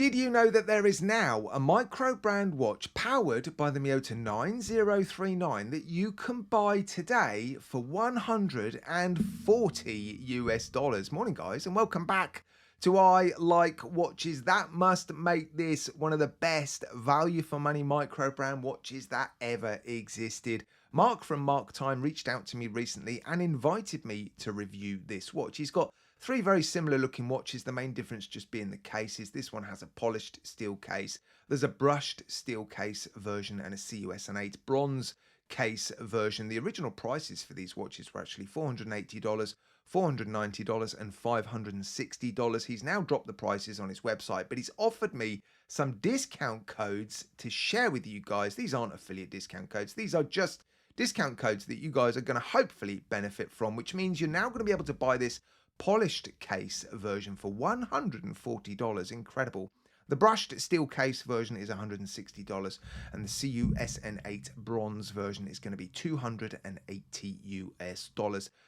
Did you know that there is now a Microbrand watch powered by the Miyota 9039 that you can buy today for $140 US? Morning guys, and welcome back to I Like Watches. That must make this one of the best value for money Microbrand watches that ever existed. Mark from Mark Time reached out to me recently and invited me to review this watch. He's got three very similar looking watches, the main difference just being the cases. This one has a polished steel case. There's a brushed steel case version and a CUSN8 Bronze case version. The original prices for these watches were actually $480, $490 and $560. He's now dropped the prices on his website, but he's offered me some discount codes to share with you guys. These aren't affiliate discount codes. These are just discount codes that you guys are going to hopefully benefit from, which means you're now going to be able to buy this polished case version for $140. Incredible. The brushed steel case version is $160 and the CUSN8 Bronze version is going to be $280 US.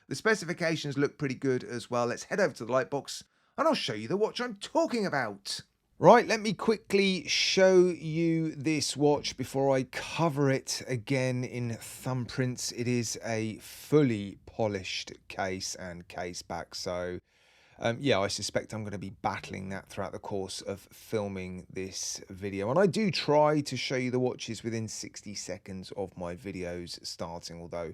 The specifications look pretty good as well. Let's head over to the Lightbox and I'll show you the watch I'm talking about. Right, let me quickly show you this watch before I cover it again in thumbprints. It is a fully polished case and case back, so yeah, I suspect I'm going to be battling that throughout the course of filming this video. And I do try to show you the watches within 60 seconds of my videos starting, although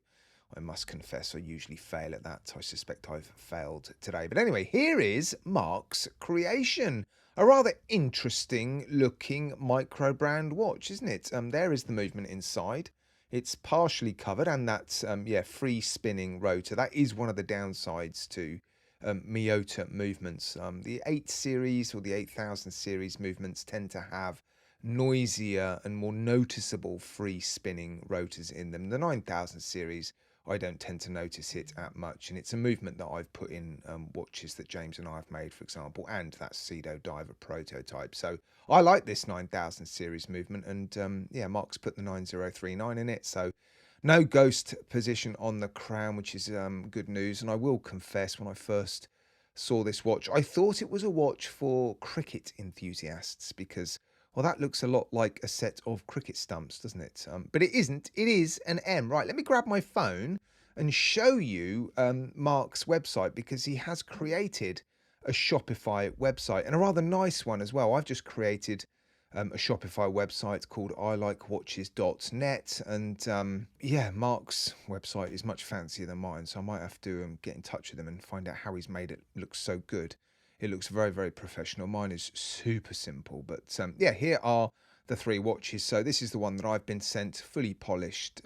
I must confess I usually fail at that. I suspect I've failed today. But anyway, here is Mark's creation. A rather interesting looking Microbrand watch, isn't it? There is the movement inside. It's partially covered, and that's yeah, free spinning rotor. That is one of the downsides to Miyota movements. The 8 series or the 8000 series movements tend to have noisier and more noticeable free spinning rotors in them. The 9000 series, I don't tend to notice it at much, and it's a movement that I've put in watches that James and I have made, for example, and that Cedo Diver prototype. So I like this 9000 series movement, and yeah, Mark's put the 9039 in it, so no ghost position on the crown, which is good news. And I will confess, when I first saw this watch, I thought it was a watch for cricket enthusiasts because, well, that looks a lot like a set of cricket stumps, doesn't it? But it isn't. It is an M. Right, let me grab my phone and show you Mark's website, because he has created a Shopify website, and a rather nice one as well. I've just created a Shopify website called ilikewatches.net, and yeah, Mark's website is much fancier than mine, so I might have to get in touch with him and find out how he's made it look so good. It looks very, very professional. Mine is super simple, but yeah, here are the three watches. So this is the one that I've been sent, fully polished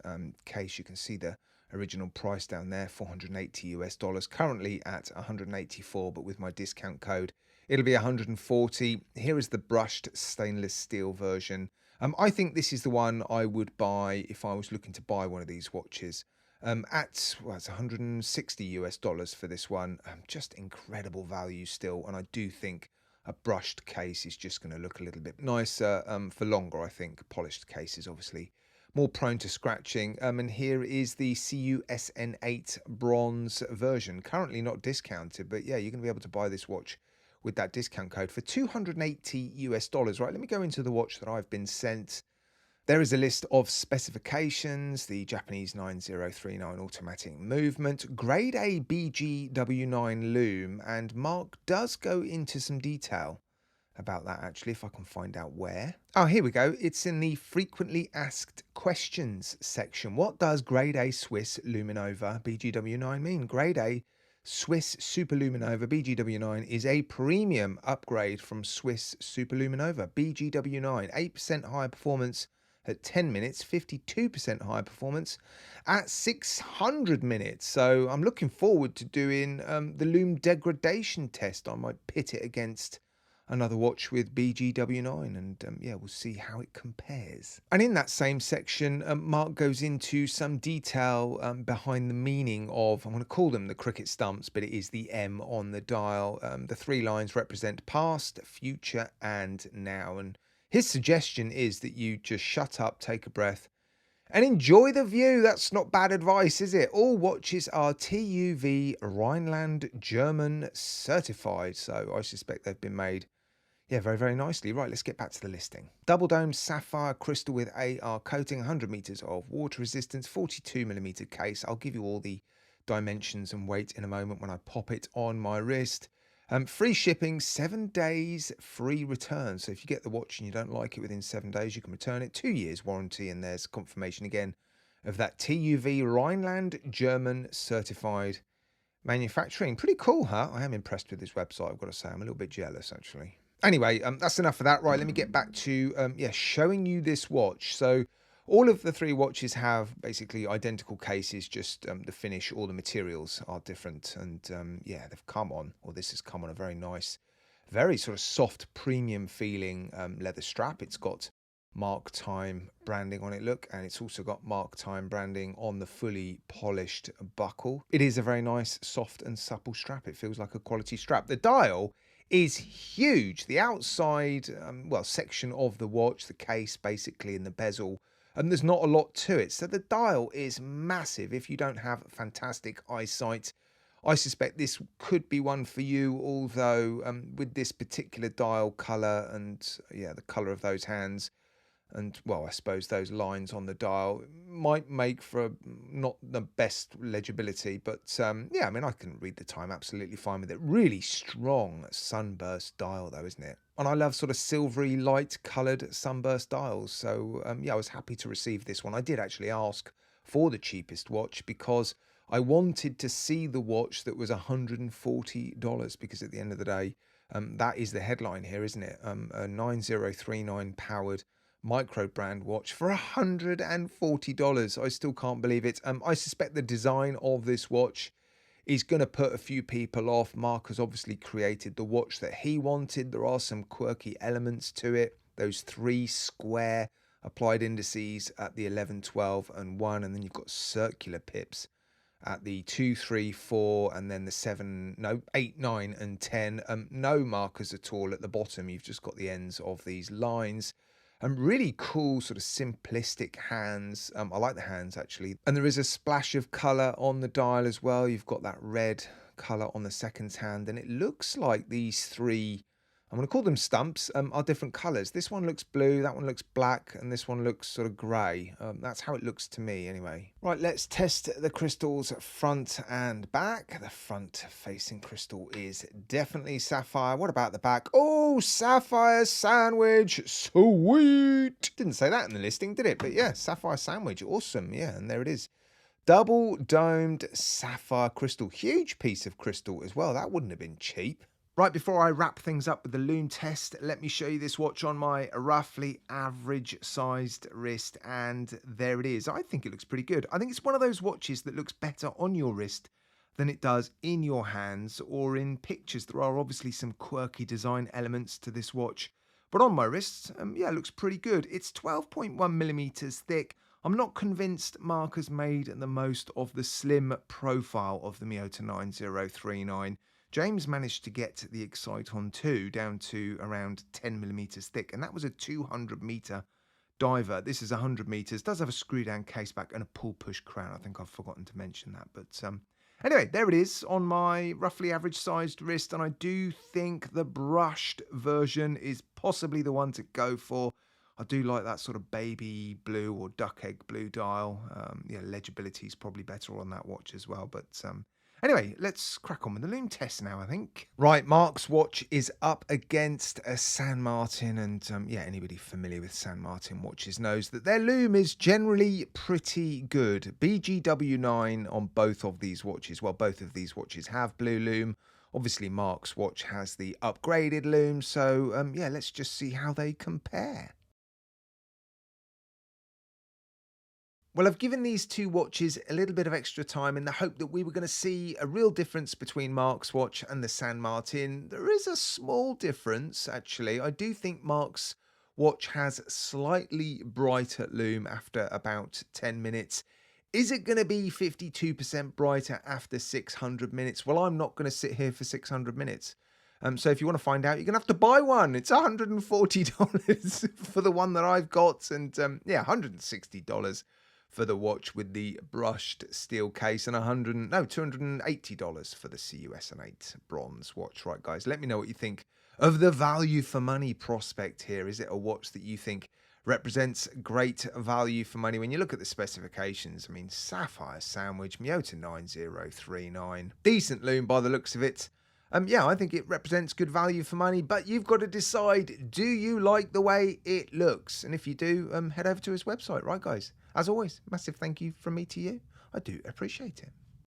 case. You can see the original price down there, $480 US, currently at 184, but with my discount code, it'll be 140. Here is the brushed stainless steel version. I think this is the one I would buy if I was looking to buy one of these watches. At, well, it's 160 US for this one. Just incredible value still, and I do think a brushed case is just going to look a little bit nicer for longer. I think polished cases obviously more prone to scratching. And here is the CUSN8 Bronze version, currently not discounted, but yeah, you're going to be able to buy this watch with that discount code for $280 US. Right, let me go into the watch that I've been sent. There is a list of specifications: the Japanese 9039 automatic movement, grade A BGW9 Lume, and Mark does go into some detail about that, actually, if I can find out where. Oh, here we go. It's in the frequently asked questions section. What does grade A Swiss Luminova BGW9 mean? Grade A Swiss Superluminova BGW9 is a premium upgrade from Swiss Superluminova BGW9, 8% higher performance at 10 minutes, 52% higher performance at 600 minutes. So I'm looking forward to doing the Lume degradation test. I might pit it against another watch with BGW9, and yeah, we'll see how it compares. And in that same section, Mark goes into some detail behind the meaning of, I'm going to call them the cricket stumps, but it is the M on the dial. The three lines represent past, future, and now. And his suggestion is that you just shut up, take a breath, and enjoy the view. That's not bad advice, is it? All watches are TUV Rhineland German certified, so I suspect they've been made Yeah, very, very nicely. Right, let's get back to the listing. Double dome sapphire crystal with AR coating, 100 meters of water resistance, 42mm case. I'll give you all the dimensions and weight in a moment when I pop it on my wrist. Free shipping, 7 days free return. So if you get the watch and you don't like it within 7 days, you can return it. 2 years warranty, and there's confirmation again of that TUV Rhineland German certified manufacturing. Pretty cool, huh? I am impressed with this website, I've got to say. I'm a little bit jealous, actually. Anyway, that's enough of that. Right, let me get back to showing you this watch. So all of the 3 watches have basically identical cases, just the finish or the materials are different. And they've come on, or this has come on a very nice, very sort of soft premium feeling leather strap. It's got Mark Time branding on it, look, and it's also got Mark Time branding on the fully polished buckle. It is a very nice, soft and supple strap. It feels like a quality strap. The dial is huge. The outside section of the watch, the case basically, and the bezel, and there's not a lot to it, so the dial is massive. If you don't have fantastic eyesight, I suspect this could be one for you, although with this particular dial color and the color of those hands, and well, I suppose those lines on the dial might make for not the best legibility, but I mean, I can read the time absolutely fine with it. Really strong sunburst dial though, isn't it? And I love sort of silvery light coloured sunburst dials, so I was happy to receive this one. I did actually ask for the cheapest watch because I wanted to see the watch that was $140, because at the end of the day, that is the headline here, isn't it? A 9039 powered Microbrand watch for $140. I still can't believe it. I suspect the design of this watch is going to put a few people off. Mark has obviously created the watch that he wanted. There are some quirky elements to it. Those 3 square applied indices at the 11, 12 and 1, and then you've got circular pips at the 2, 3, 4, and then the 8, 9 and 10. No markers at all at the bottom. You've just got the ends of these lines. Really cool sort of simplistic hands. I like the hands actually. And there is a splash of colour on the dial as well. You've got that red colour on the second hand, and it looks like these 3, I'm going to call them stumps, are different colours. This one looks blue, that one looks black, and this one looks sort of grey. That's how it looks to me anyway. Right, let's test the crystals front and back. The front facing crystal is definitely sapphire. What about the back? Oh, sapphire sandwich, sweet. Didn't say that in the listing, did it? But yeah, sapphire sandwich, awesome. Yeah, and there it is. Double domed sapphire crystal, huge piece of crystal as well. That wouldn't have been cheap. Right, before I wrap things up with the Lume test, let me show you this watch on my roughly average sized wrist, and there it is. I think it looks pretty good. I think it's one of those watches that looks better on your wrist than it does in your hands or in pictures. There are obviously some quirky design elements to this watch, but on my wrist, it looks pretty good. It's 12.1mm thick. I'm not convinced Mark has made the most of the slim profile of the Miyota 9039. James managed to get the Exciton 2 down to around 10mm thick, and that was a 200-meter diver. This is 100 meters, does have a screw-down case back and a pull-push crown. I think I've forgotten to mention that, but anyway, there it is on my roughly average-sized wrist, and I do think the brushed version is possibly the one to go for. I do like that sort of baby blue or duck egg blue dial. Legibility is probably better on that watch as well, but anyway, let's crack on with the Lume test now, I think. Right, Mark's watch is up against a San Martin, and anybody familiar with San Martin watches knows that their Lume is generally pretty good. BGW9 on both of these watches. Well, both of these watches have blue Lume. Obviously, Mark's watch has the upgraded Lume, so let's just see how they compare. Well, I've given these 2 watches a little bit of extra time in the hope that we were going to see a real difference between Mark's watch and the San Martin. There is a small difference, actually. I do think Mark's watch has slightly brighter Lume after about 10 minutes. Is it going to be 52% brighter after 600 minutes? Well, I'm not going to sit here for 600 minutes. So if you want to find out, you're going to have to buy one. It's $140 for the one that I've got, and $160 for the watch with the brushed steel case, and $280 for the CUSN8 Bronze watch. Right, guys, let me know what you think of the value for money prospect here? Is it a watch that you think represents great value for money? When you look at the specifications, I mean, sapphire sandwich, Miyota 9039, decent lume by the looks of it. Yeah, I think it represents good value for money, but you've got to decide, do you like the way it looks? And if you do, head over to his website, right guys? As always, massive thank you from me to you. I do appreciate it.